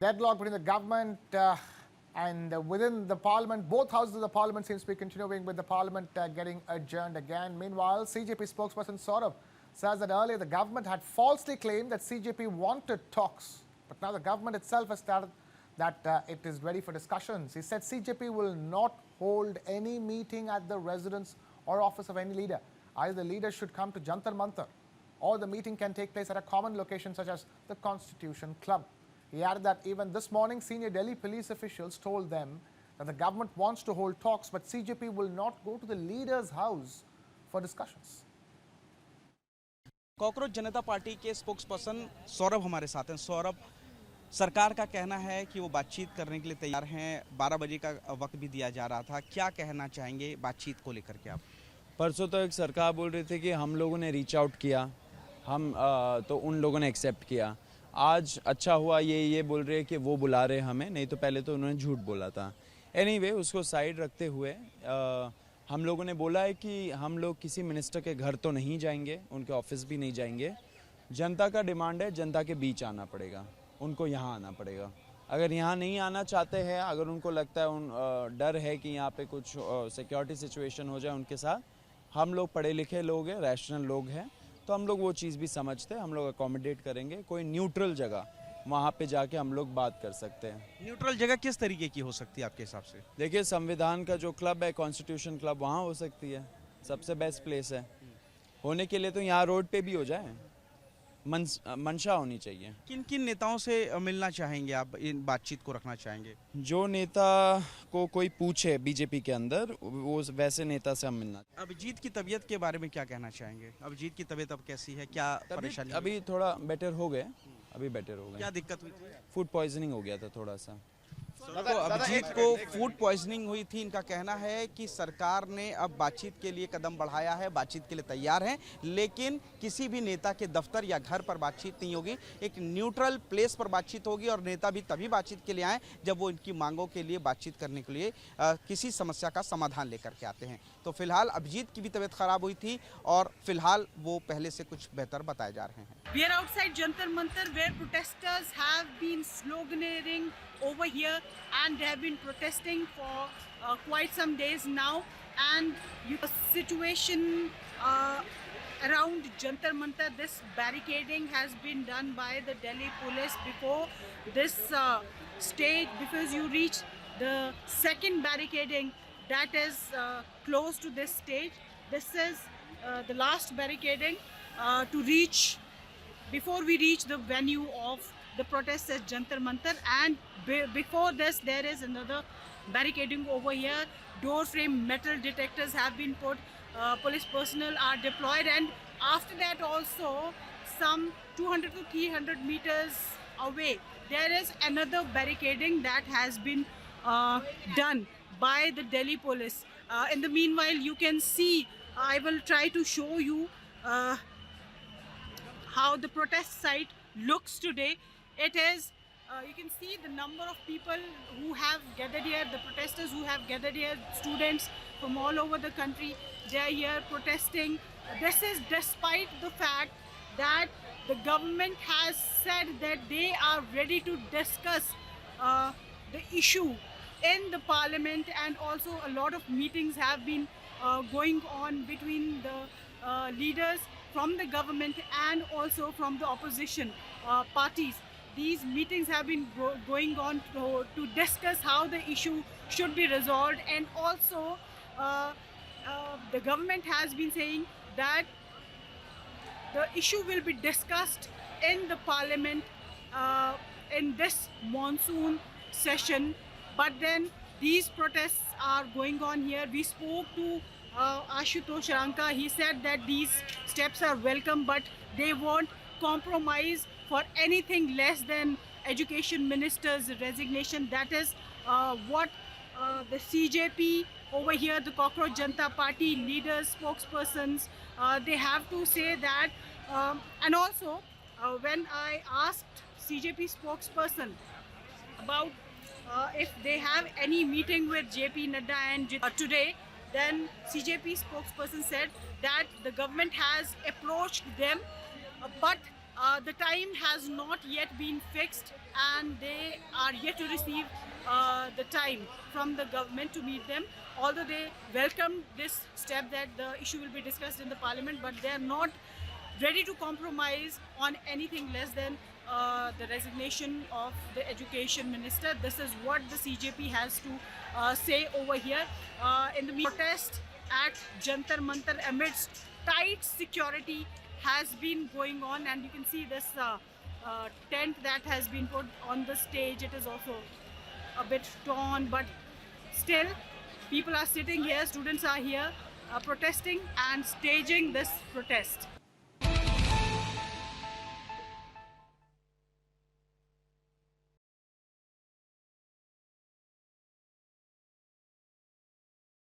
Deadlock between the government and within the parliament. Both houses of the parliament seems to be continuing, with the parliament getting adjourned again. Meanwhile, CJP spokesperson Saurabh says that earlier the government had falsely claimed that CJP wanted talks, but now the government itself has started that it is ready for discussions. He said CJP will not hold any meeting at the residence or office of any leader. Either the leaders should come to Jantar Mantar, or the meeting can take place at a common location such as the Constitution Club. He added that even this morning, senior Delhi police officials told them that the government wants to hold talks, but CJP will not go to the leader's house for discussions. Cockroach Janata party के spokesperson Saurabh हमारे साथ हैं। सौरभ, सरकार का कहना है कि वो बातचीत करने के लिए तैयार हैं। 12 बजे का वक्त भी दिया जा रहा था, क्या कहना चाहेंगे बातचीत को लेकर के आप? परसों तो एक सरकार बोल रही थी कि हम लोगों ने रीच आउट किया, हम तो उन लोगों ने एक्सेप्ट किया। आज अच्छा हुआ ये बोल रहे हैं कि वो बुला रहे हमें, नहीं तो पहले तो उन्होंने झूठ बोला था। एनीवे, उसको साइड रखते हुए हम लोगों ने बोला है कि हम लोग किसी मिनिस्टर के घर तो नहीं जाएंगे, उनके ऑफिस भी नहीं जाएंगे। जनता का डिमांड है, जनता के बीच आना पड़ेगा, उनको यहाँ आना पड़ेगा। अगर यहाँ नहीं आना चाहते हैं, अगर उनको लगता है डर है कि यहाँ पे कुछ सिक्योरिटी सिचुएशन हो जाए उनके साथ, हम लोग पढ़े लिखे लोग हैं, रैशनल लोग हैं, तो हम लोग वो चीज़ भी समझते हैं, हम लोग अकोमोडेट करेंगे। कोई न्यूट्रल जगह वहाँ पे जाके हम लोग बात कर सकते हैं। न्यूट्रल जगह किस तरीके की हो सकती है आपके हिसाब से? देखिए, संविधान का जो क्लब है, कॉन्स्टिट्यूशन क्लब, वहाँ हो सकती है, सबसे बेस्ट प्लेस है होने के लिए। तो यहाँ रोड पे भी हो जाए, मंशा होनी चाहिए। किन किन नेताओं से मिलना चाहेंगे आप, इन बातचीत को रखना चाहेंगे? जो नेता को कोई पूछे बीजेपी के अंदर, वो वैसे नेता से हम मिलना। अभिजीत की तबीयत के बारे में क्या कहना चाहेंगे? अभिजीत की तबीयत अब कैसी है, क्या परेशानी? अभी थोड़ा बेटर हो गए, अभी बेटर हो गए। क्या दिक्कत हुई थी? फूड पॉइजनिंग हो गया था थोड़ा सा। तो अभिजीत को फूड पॉइजनिंग हुई थी। इनका कहना है कि सरकार ने अब बातचीत के लिए कदम बढ़ाया है, बातचीत के लिए तैयार हैं, लेकिन किसी भी नेता के दफ्तर या घर पर बातचीत नहीं होगी। एक न्यूट्रल प्लेस पर बातचीत होगी और नेता भी तभी बातचीत के लिए आए जब वो इनकी मांगों के लिए बातचीत करने के लिए किसी समस्या का समाधान लेकर के आते हैं। तो फिलहाल अभिजीत की भी तबीयत खराब हुई थी और फिलहाल वो पहले से कुछ बेहतर बताए जा रहे हैं। We are outside Jantar Mantar, where protesters have been sloganeering over here and they have been protesting for quite some days now. And the situation around Jantar Mantar, this barricading has been done by the Delhi police before this stage, because you reach the second barricading that is close to this stage. This is the last barricading to reach before we reach the venue of the protests at Jantar Mantar. And before this there is another barricading over here. Door frame metal detectors have been put, police personnel are deployed, and after that also some 200 to 300 meters away there is another barricading that has been done by the Delhi police. In the meanwhile, you can see, I will try to show you how the protest site looks today. It is, you can see the number of people who have gathered here, the protesters who have gathered here, students from all over the country, they are here protesting. This is despite the fact that the government has said that they are ready to discuss the issue in the parliament, and also a lot of meetings have been going on between the leaders from the government and also from the opposition parties. These meetings have been going on to discuss how the issue should be resolved, and also the government has been saying that the issue will be discussed in the parliament in this monsoon session. But then these protests are going on here. We spoke to Ashutosh Ranka. He said that these steps are welcome, but they won't compromise for anything less than education minister's resignation. That is what the CJP over here, the Cockroach Janata Party leaders, spokespersons, they have to say that. And also, when I asked CJP spokesperson about if they have any meeting with JP Nadda and today, then CJP spokesperson said that the government has approached them, but The time has not yet been fixed, and they are yet to receive the time from the government to meet them. Although they welcomed this step that the issue will be discussed in the parliament, but they are not ready to compromise on anything less than the resignation of the education minister. This is what the CJP has to say over here in the protest at Jantar Mantar amidst tight security has been going on, and you can see this tent that has been put on the stage. It is also a bit torn, but still people are sitting here, students are here protesting and staging this protest.